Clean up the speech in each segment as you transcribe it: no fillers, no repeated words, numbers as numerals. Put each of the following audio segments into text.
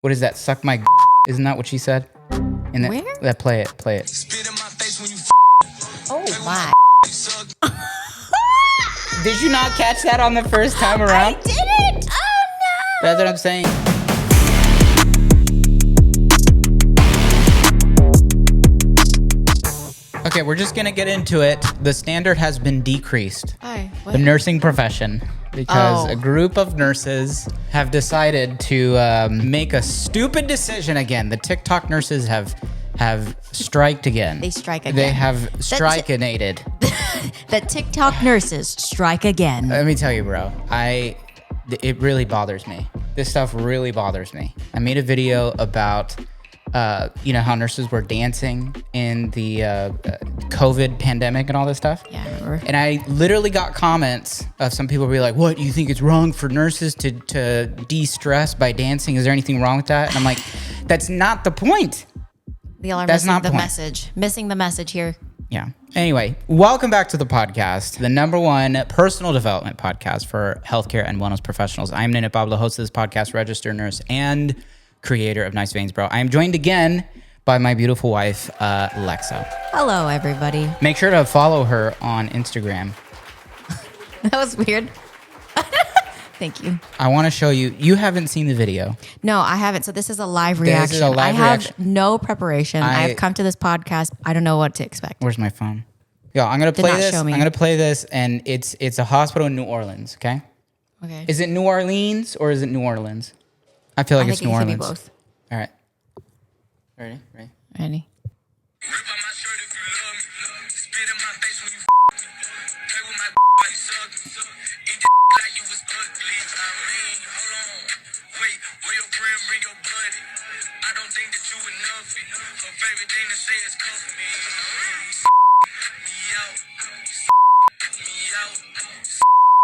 What is that? Suck my Isn't that what she said? In that, Where? Play it. Spit in my face when you Oh my. Did you not catch that on the first time around? I didn't. Oh no. That's what I'm saying. Okay, we're just gonna get into it. The standard has been decreased. Hi. What? The nursing profession, because Oh. a group of nurses have decided to make a stupid decision again. The TikTok nurses have striked again. They strike again. They have strikenated. The TikTok nurses strike again. Let me tell you, bro. It really bothers me. This stuff really bothers me. I made a video about, how nurses were dancing in the COVID pandemic and all this stuff. Yeah, I remember. And I literally got comments of some people be like, "What, you think it's wrong for nurses to de-stress by dancing? Is there anything wrong with that?" And I'm like, that's not the point. Y'all are That's missing not the point. message. Missing the message here. Yeah. Anyway, welcome back to the podcast, the #1 personal development podcast for healthcare and wellness professionals. I'm NENEPABLO, host of this podcast, registered nurse, and creator of Nice Veins, Bro. I am joined again by my beautiful wife, Lexa. Hello, everybody. Make sure to follow her on Instagram. That was weird. Thank you. I want to show you. You haven't seen the video. No, I haven't. So this is a live This reaction. is a live I have reaction. no preparation. I've come to this podcast. I don't know what to expect. Where's my phone? Yo, I'm gonna Did play not this. show I'm me. gonna play this, and it's a hospital in New Orleans. Okay. Okay. Is it New Orleans or is it New Orleans? I feel like I it's think New it could be Orleans. both. All right. Ready? Ready? rip out my shirt if you love me. Spit in my face when you play with my like suck. Eat like you was ugly. I mean, hold on. Wait, where your friend bring your buddy? I don't think that you enough. Her favorite thing to say is cuff me. Me out. Me out. Me out.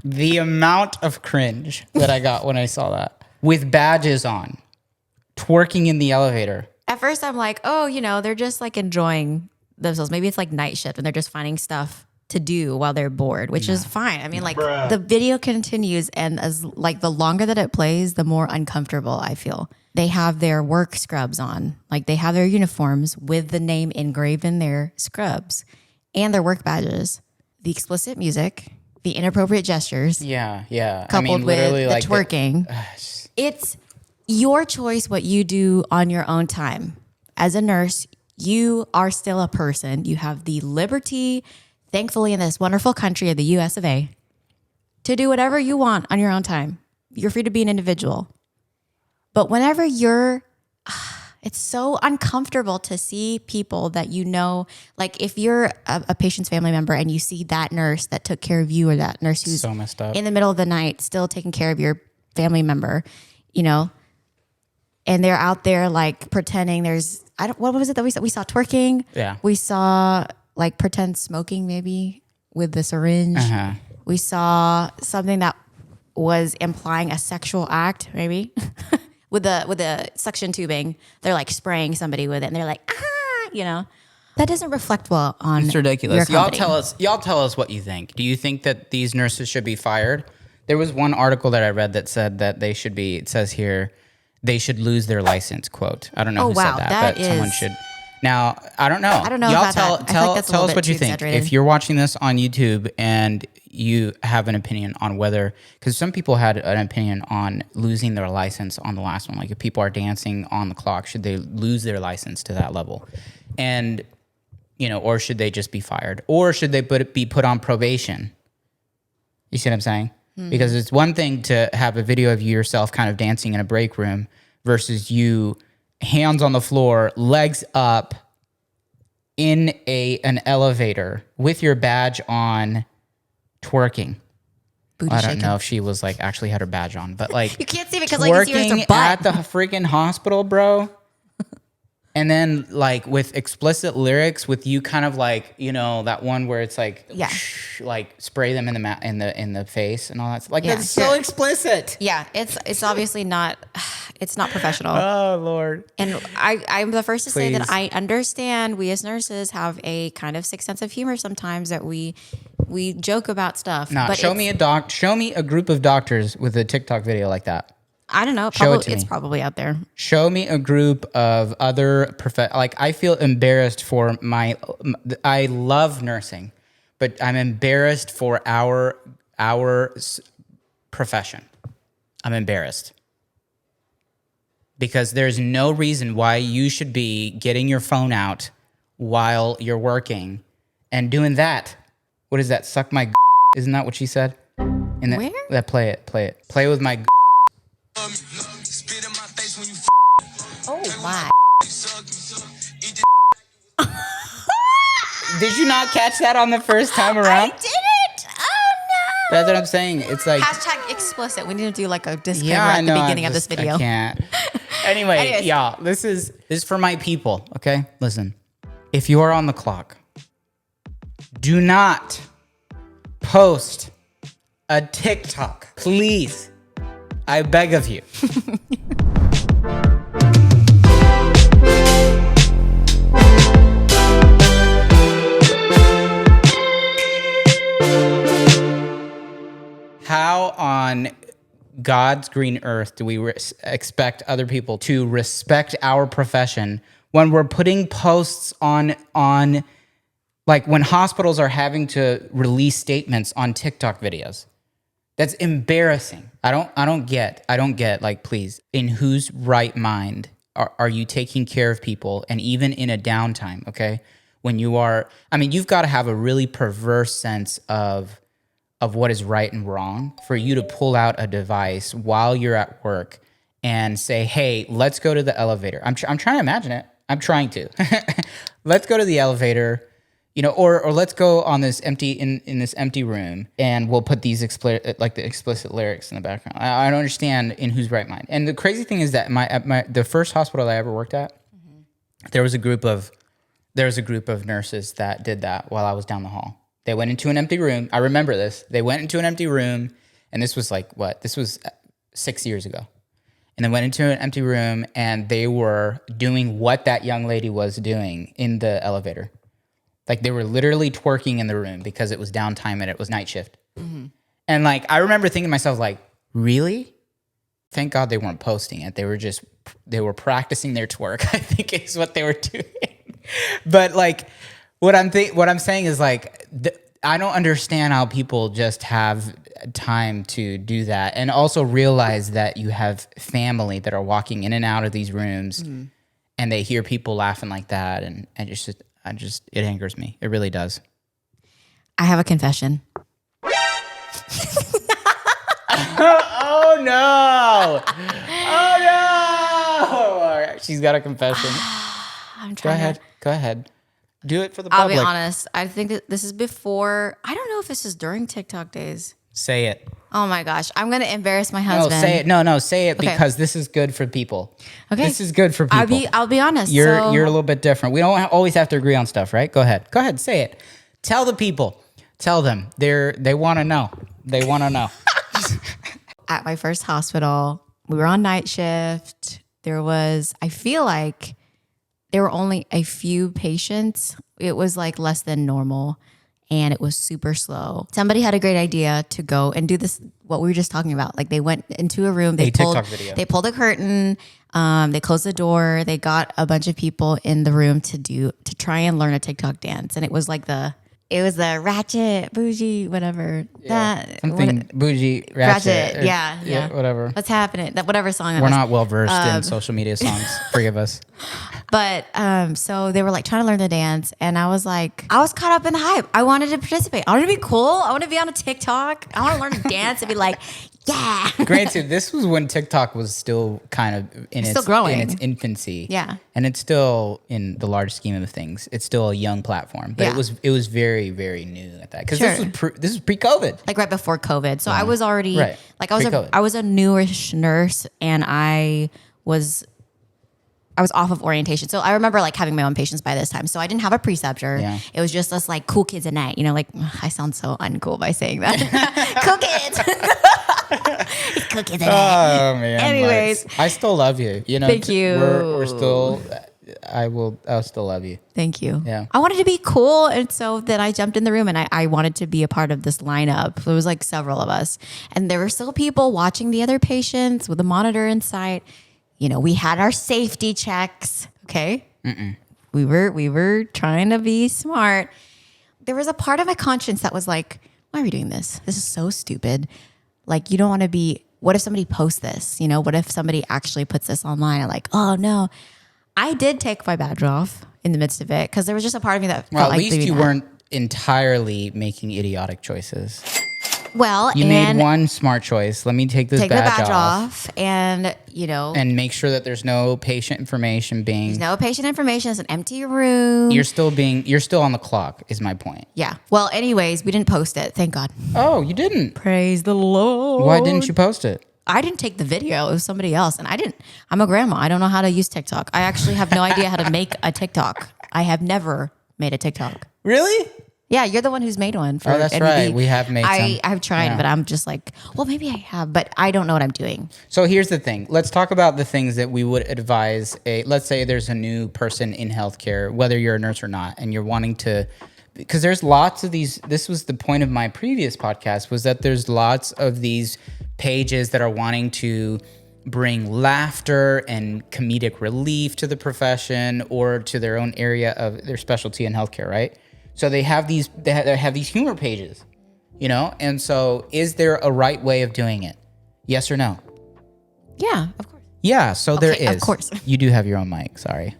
The amount of cringe that I got when I saw that, with badges on, twerking in the elevator. At first, I'm like, oh, they're just like enjoying themselves. Maybe it's like night shift and they're just finding stuff to do while they're bored, which is fine. I mean, like the video continues, and as like the longer that it plays, the more uncomfortable I feel. They have their work scrubs on, like they have their uniforms with the name engraved in their scrubs and their work badges. The explicit music, the inappropriate gestures, Yeah. coupled with literally, the like twerking. It's your choice what you do on your own time. As a nurse, you are still a person. You have the liberty, thankfully, in this wonderful country of the US of A, to do whatever you want on your own time. You're free to be an individual. But whenever it's so uncomfortable to see people that like if you're a patient's family member and you see that nurse that took care of you, or that nurse who's so messed up. in the middle of the night still taking care of your family member, and they're out there like pretending what was it that we saw? We saw twerking. Yeah. We saw like pretend smoking maybe with the syringe. Uh-huh. We saw something that was implying a sexual act maybe. With the suction tubing, they're like spraying somebody with it, and they're like, that doesn't reflect well on. It's ridiculous. Your Y'all company. tell us what you think. Do you think that these nurses should be fired? There was one article that I read that said that they should be. It says here, they should lose their license. Quote. I don't know who wow, said that, that but someone is- should. Now, I don't know. I don't know Y'all about tell that. I feel like that's a tell little us bit what you too think. exaggerated. If you're watching this on YouTube and you have an opinion on whether, because some people had an opinion on losing their license on the last one. Like if people are dancing on the clock, should they lose their license to that level? And, or should they just be fired? Or should they be put on probation? You see what I'm saying? Because it's one thing to have a video of you yourself kind of dancing in a break room versus you hands on the floor, legs up in an elevator with your badge on, twerking. Booty I don't shaking. know if she was like actually had her badge on, but like You can't see it because like you see it's her twerking butt. at the freaking hospital, bro. And then like with explicit lyrics, with you kind of like that one where it's like like spray them in the face and all that. Like Yeah. that's so explicit. Yeah, it's obviously not. It's not professional. Oh Lord. And I'm the first to say that Please. I understand we as nurses have a kind of sick sense of humor sometimes, that we we joke about stuff. No, but show me a group of doctors with a TikTok video like that. I don't know. Show it Probably, to it's me. probably out there. Show me a group of other like I feel embarrassed for I love nursing, but I'm embarrassed for our profession. I'm embarrassed. Because there's no reason why you should be getting your phone out while you're working and doing that. What is that? Suck my Isn't that what she said? In Where? That play it. Play with my Spit in my face when you Oh my. suck. Eat Did you not catch that on the first time I around? did it. Oh no. That's what I'm saying. It's like Hashtag explicit. We need to do like a disclaimer yeah, I at know. the beginning of this video. I can't. Anyway, Anyways. y'all, this is for my people. Okay, listen. If you are on the clock, do not post a TikTok, please. I beg of you. How on God's green earth do we expect other people to respect our profession when we're putting posts on like when hospitals are having to release statements on TikTok videos? That's embarrassing. I don't get like, please, in whose right mind are you taking care of people? And even in a downtime, okay? When you are, I mean, you've got to have a really perverse sense of what is right and wrong for you to pull out a device while you're at work and say, hey, let's go to the elevator. I'm trying to imagine it. I'm trying to. Let's go to the elevator, you know, or let's go on this in this empty room and we'll put these explicit lyrics in the background. I don't understand in whose right mind. And the crazy thing is that the first hospital I ever worked at, there was a group of nurses that did that while I was down the hall. They went into an empty room. I remember this. They went into an empty room, and this was like what? This was 6 years ago. And they went into an empty room, and they were doing what that young lady was doing in the elevator. Like they were literally twerking in the room because it was downtime and it was night shift. Mm-hmm. And like I remember thinking to myself, like, really? Thank God they weren't posting it. They were practicing their twerk, I think is what they were doing. But like what I'm saying is like I don't understand how people just have time to do that and also realize that you have family that are walking in and out of these rooms and they hear people laughing like that and it angers me. It really does. I have a confession. Oh no! Oh no! She's got a confession. I'm trying Go ahead. Do it for the I'll public. be honest. I think that this is before. I don't know if this is during TikTok days. Say it. Oh my gosh. I'm going to embarrass my No, husband. say it. No, say it Okay. because this is good for people. Okay. This is good for people. I'll be honest. You're a little bit different. We don't always have to agree on stuff, right? Go ahead. Say it. Tell the people. Tell them. They want to know. They want to know. At my first hospital, we were on night shift. I feel like there were only a few patients. It was like less than normal and it was super slow. Somebody had a great idea to go and do this, what we were just talking about. Like they went into a room, they pulled a curtain, they closed the door, they got a bunch of people in the room to try and learn a TikTok dance. And it was like the ratchet, bougie, whatever. Bougie, ratchet. Yeah. Whatever. What's happening? Whatever song that We're was. not well versed in social media songs. Forgive us. But so they were like trying to learn the dance, and I was caught up in the hype. I wanted to participate. I wanted to be cool. I want to be on a TikTok. I want to learn to dance and be like, yeah. Granted, this was when TikTok was still kind of still growing. in its infancy. Yeah. And it's still, in the large scheme of things, it's still a young platform. But it was very, very new at that. Because this was pre-COVID. Like right before COVID. So I was already Pre-COVID. I was a newish nurse, and I was off of orientation. So I remember like having my own patients by this time. So I didn't have a preceptor. Yeah. It was just us like cool kids at night. You know, like I sound so uncool by saying that. Cool kids. Cool kids at night. Oh man. Anyways. Lex, I still love you. You know, thank you. We're still, I'll still love you. Thank you. Yeah. I wanted to be cool. And so then I jumped in the room and I wanted to be a part of this lineup. There was like several of us. And there were still people watching the other patients with a monitor in sight. You know, we had our safety checks. Okay. We were trying to be smart. There was a part of my conscience that was like, why are we doing this? This is so stupid. Like, you don't want to be, what if somebody posts this? You know, what if somebody actually puts this online? I'm like, oh no. I did take my badge off in the midst of it because there was just a part of me that Well, felt at like least doing you that. weren't entirely making idiotic choices. Well, You and made one smart choice. Let me take this take the badge badge off off and, you know, and make sure that there's no patient information being. there's no patient information. It's an empty room. You're still on the clock. Is my point. Yeah. Well, anyways, we didn't post it. Thank God. Oh, you didn't. Praise the Lord. Why didn't you post it? I didn't take the video. It was somebody else. And I'm a grandma. I don't know how to use TikTok. I actually have no idea how to make a TikTok. I have never made a TikTok. Really? Yeah, you're the one who's made one. For Oh, that's NED. right. We have made some. I've tried, Yeah. but I'm just like, well, maybe I have, but I don't know what I'm doing. So here's the thing. Let's talk about the things that we would advise. Let's say there's a new person in healthcare, whether you're a nurse or not, and you're wanting to, because there's lots of these. This was the point of my previous podcast, was that there's lots of these pages that are wanting to bring laughter and comedic relief to the profession or to their own area of their specialty in healthcare, right? So they have these humor pages, you know? And so is there a right way of doing it? Yes or no? Yeah, of course. Yeah, so there Okay, is. of course. You do have your own mic, sorry.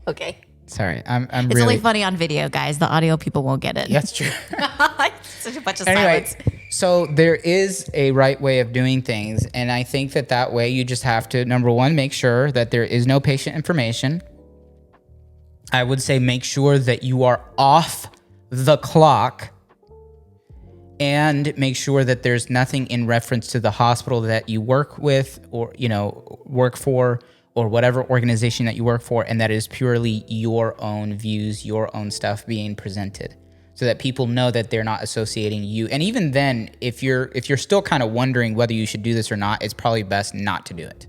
Okay. Sorry. I'm It's really only funny on video, guys. The audio people won't get it. That's true. Such a bunch of Anyway, silence. so there is a right way of doing things, and I think that way you just have to, number one, make sure that there is no patient information. I would say make sure that you are off the clock, and make sure that there's nothing in reference to the hospital that you work with or, you know, work for, or whatever organization that you work for, and that is purely your own views, your own stuff being presented, so that people know that they're not associating you. And even then, if you're still kind of wondering whether you should do this or not, it's probably best not to do it.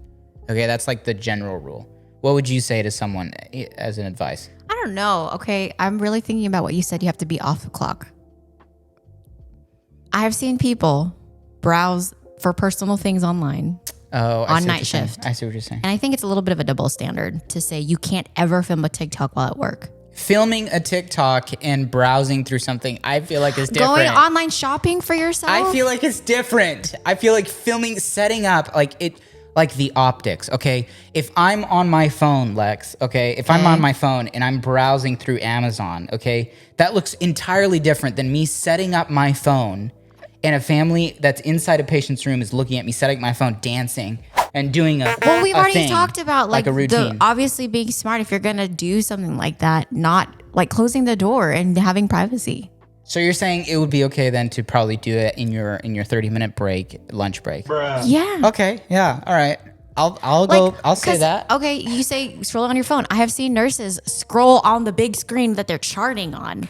Okay, that's like the general rule. What would you say to someone as an advice? I don't know. Okay, I'm really thinking about what you said. You have to be off the clock. I have seen people browse for personal things online. Oh, On night shift. I see what you're saying. And I think it's a little bit of a double standard to say you can't ever film a TikTok while at work. Filming a TikTok and browsing through something, I feel like is different. Going online shopping for yourself? I feel like it's different. I feel like setting up, like the optics, okay? If I'm on my phone, Lex, okay? If I'm on my phone and I'm browsing through Amazon, okay? That looks entirely different than me setting up my phone and a family that's inside a patient's room is looking at me setting up my phone, dancing and doing Well, we've already thing, talked about like a routine. obviously being smart if you're going to do something like that, not like closing the door and having privacy. So you're saying it would be okay then to probably do it in your 30-minute break, lunch break? Yeah. Okay, yeah, all right. I'll say 'cause, that. Okay, you say scroll on your phone. I have seen nurses scroll on the big screen that they're charting on.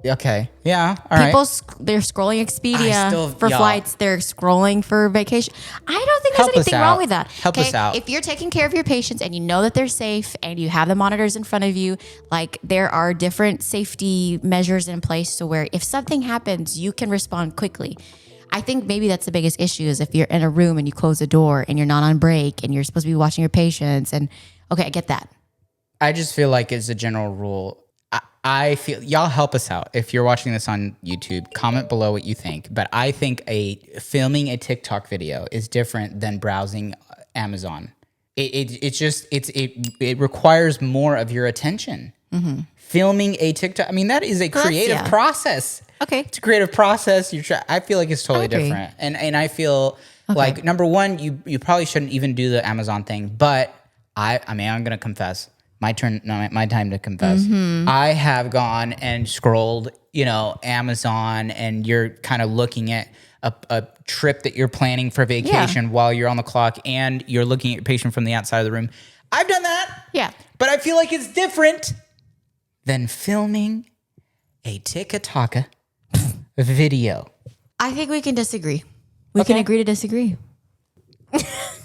Okay, yeah, all right. They're scrolling I Expedia still- for y'all. flights. They're scrolling for vacation. I don't think there's Help us anything wrong out. with that. Help us out. If you're taking care of your patients and you know that they're safe and you have the monitors in front of you, like there are different safety measures in place so where if something happens, you can respond quickly. I think maybe that's the biggest issue is if you're in a room and you close the door and you're not on break and you're supposed to be watching your patients. And okay, I get that. I just feel like as a general rule, I feel y'all help us out. If you're watching this on YouTube, comment below what you think. But I think filming a TikTok video is different than browsing Amazon. It requires more of your attention. Mm-hmm. Filming a TikTok, I mean, that is a creative process. Okay. It's a creative process. I feel like it's totally agree. different. And I feel like, number one, you probably shouldn't even do the Amazon thing. But I'm going to confess. My time to confess. Mm-hmm. I have gone and scrolled, Amazon, and you're kind of looking at a trip that you're planning for vacation while you're on the clock, and you're looking at your patient from the outside of the room. I've done that. Yeah. But I feel like it's different than filming a TikTok video. I think we can disagree. We can agree to disagree.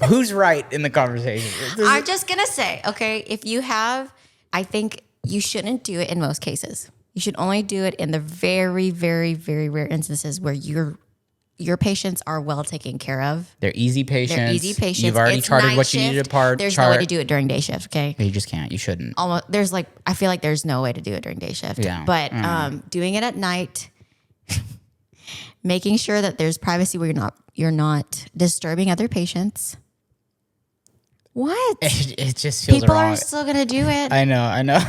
Who's right in the conversation? I'm just going to say, okay, if you have, I think you shouldn't do it in most cases. You should only do it in the very, very, very rare instances where your patients are well taken care of. They're easy patients. They're easy patients. You've already It's charted night what you needed to shift. There's no way to chart. do it during day shift, okay? You just can't. You shouldn't. Almost, I feel like there's no way to do it during day shift. Yeah. But doing it at night, making sure that there's privacy where you're not disturbing other patients. What? It just feels People wrong. are still gonna do it. I know.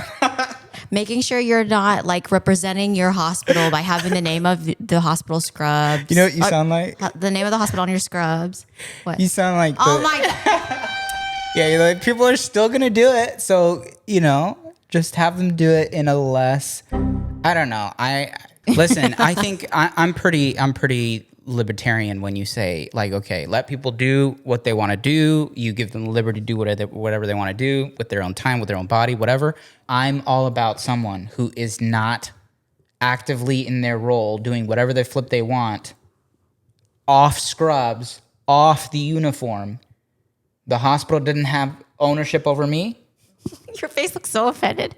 Making sure you're not like representing your hospital by having the name of the hospital scrubs. You know what you sound like? The name of the hospital on your scrubs. What? You sound like. Oh my God. Yeah, you're like, people are still gonna do it, so just have them do it in a less. I don't know. Listen. I think I'm pretty libertarian when you say like, okay, let people do what they want to do. You give them the liberty to do whatever they want to do with their own time, with their own body, whatever. I'm all about someone who is not actively in their role doing whatever they flip they want, off scrubs, off the uniform. The hospital didn't have ownership over me. Your face looks so offended.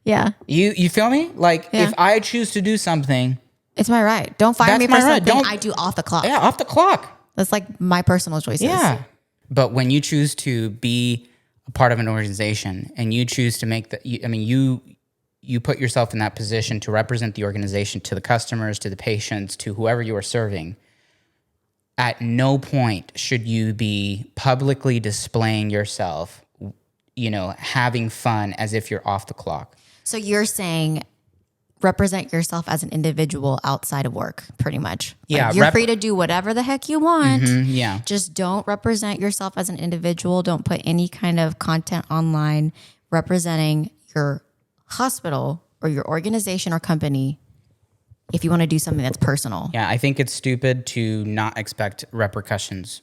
Yeah. You feel me? Like Yeah. if I choose to do something, It's my right. Don't fire That's me for my right. something Don't- I do off the clock. yeah, off the clock. That's like my personal choices. Yeah. But when you choose to be a part of an organization and you choose to make you put yourself in that position to represent the organization to the customers, to the patients, to whoever you are serving, at no point should you be publicly displaying yourself, having fun as if you're off the clock. So you're saying represent yourself as an individual outside of work, pretty much. Like, Yeah, you're free to do whatever the heck you want. Yeah. Just don't represent yourself as an individual. Don't put any kind of content online representing your hospital or your organization or company if you want to do something that's personal. Yeah, I think it's stupid to not expect repercussions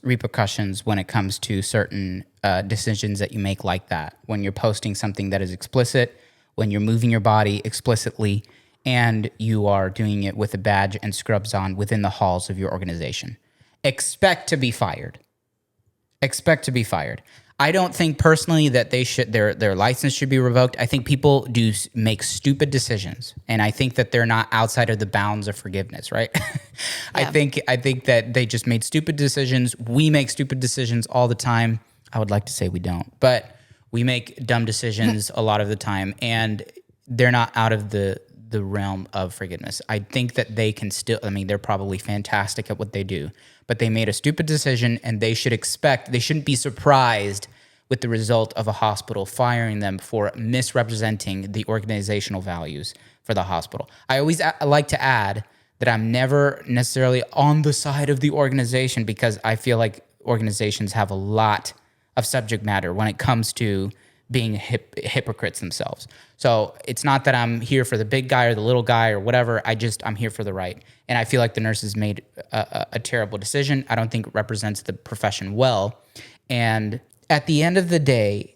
when it comes to certain decisions that you make like that. When you're posting something that is explicit, when you're moving your body explicitly, and you are doing it with a badge and scrubs on within the halls of your organization. Expect to be fired. Expect to be fired. I don't think personally that their license should be revoked. I think people do make stupid decisions, and I think that they're not outside of the bounds of forgiveness, right? I think that they just made stupid decisions. We make stupid decisions all the time. I would like to say we don't, but we make dumb decisions a lot of the time, and they're not out of the realm of forgiveness. I think that they can still, they're probably fantastic at what they do, but they made a stupid decision, and they shouldn't be surprised with the result of a hospital firing them for misrepresenting the organizational values for the hospital. I always like to add that I'm never necessarily on the side of the organization, because I feel like organizations have a lot of subject matter when it comes to being hypocrites themselves. So it's not that I'm here for the big guy or the little guy or whatever. I'm here for the right. And I feel like the nurses made a terrible decision. I don't think it represents the profession well. And at the end of the day,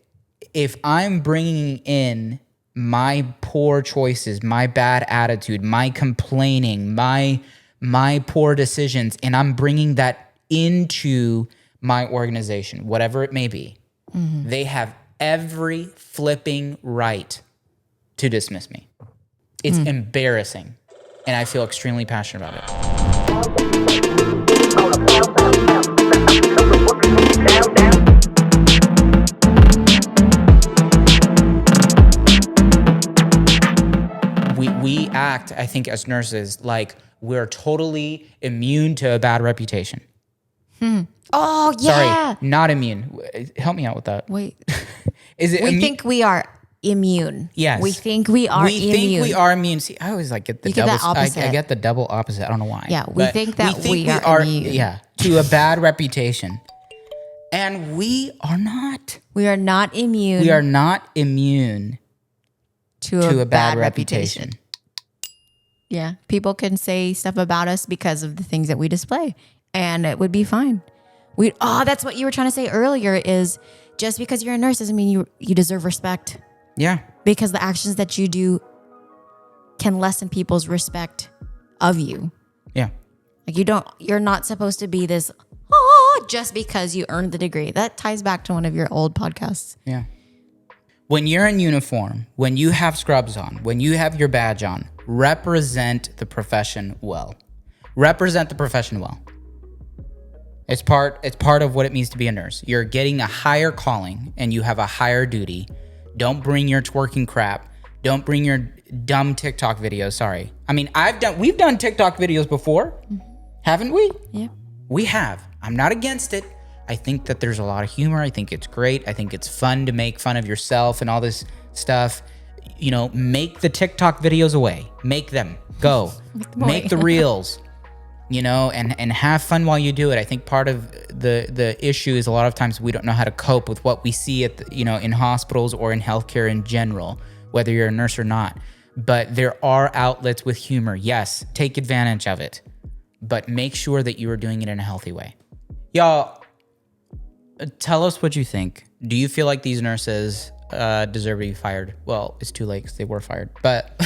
if I'm bringing in my poor choices, my bad attitude, my complaining, my poor decisions, and I'm bringing that into my organization, whatever it may be, they have every flipping right to dismiss me. It's embarrassing, and I feel extremely passionate about it. We act, I think, as nurses, like we're totally immune to a bad reputation. Oh, yeah. Sorry, not immune. Help me out with that. Wait. Is it We think we are immune. Yes. We think we are immune. We think we are immune. See, I always get the You get double. that opposite. I get the double opposite. I don't know why. Yeah, we But think that we are immune. Yeah, to a bad reputation, and we are not. We are not immune We are not immune to a bad reputation. Yeah. People can say stuff about us because of the things that we display, and it would be fine. That's what you were trying to say earlier, is just because you're a nurse doesn't mean you deserve respect, Yeah. because the actions that you do can lessen people's respect of you. Yeah. Like you're not supposed to be this, just because you earned the degree. That ties back to one of your old podcasts. Yeah. When you're in uniform, when you have scrubs on, when you have your badge on, represent the profession well. Represent the profession well. It's part of what it means to be a nurse. You're getting a higher calling and you have a higher duty. Don't bring your twerking crap. Don't bring your dumb TikTok videos. Sorry. I mean, we've done TikTok videos before, haven't we? Yeah. We have. I'm not against it. I think that there's a lot of humor. I think it's great. I think it's fun to make fun of yourself and all this stuff. You know, make the TikTok videos away. Make them. Go. Make the reels. You know, and have fun while you do it. I think part of the issue is a lot of times we don't know how to cope with what we see at in hospitals or in healthcare in general, whether you're a nurse or not. But there are outlets with humor. Yes, take advantage of it, but make sure that you are doing it in a healthy way. Y'all, tell us what you think. Do you feel like these nurses deserve to be fired? Well, it's too late because they were fired, but...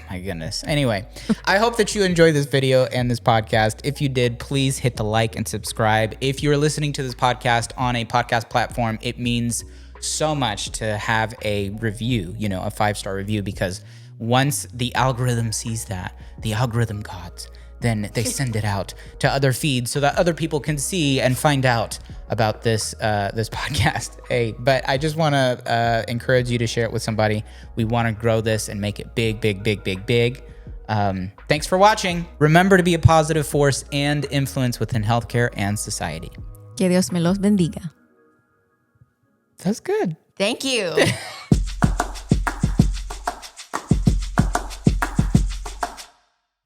My goodness. Anyway, I hope that you enjoyed this video and this podcast. If you did, please hit the like and subscribe. If you're listening to this podcast on a podcast platform, it means so much to have a review, a 5-star review, because once the algorithm sees that, the algorithm gods, then they send it out to other feeds so that other people can see and find out about this podcast. Hey, but I just want to encourage you to share it with somebody. We want to grow this and make it big, big, big, big, big. Thanks for watching. Remember to be a positive force and influence within healthcare and society. Que Dios me los bendiga. That's good. Thank you.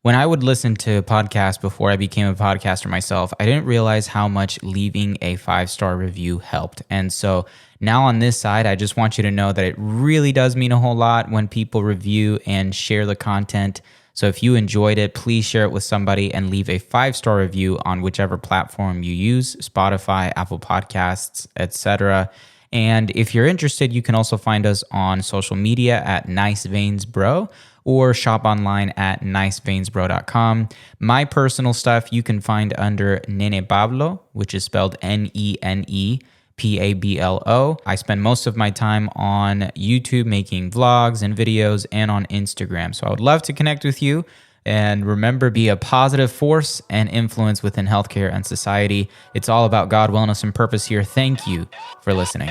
When I would listen to podcasts before I became a podcaster myself, I didn't realize how much leaving a 5-star review helped. And so now on this side, I just want you to know that it really does mean a whole lot when people review and share the content. So if you enjoyed it, please share it with somebody and leave a 5-star review on whichever platform you use, Spotify, Apple Podcasts, etc. And if you're interested, you can also find us on social media at Nice Veins Bro, or shop online at niceveinsbro.com. My personal stuff you can find under NENEPABLO, which is spelled NENEPABLO. I spend most of my time on YouTube making vlogs and videos, and on Instagram. So I would love to connect with you. And remember, be a positive force and influence within healthcare and society. It's all about God, wellness, and purpose here. Thank you for listening.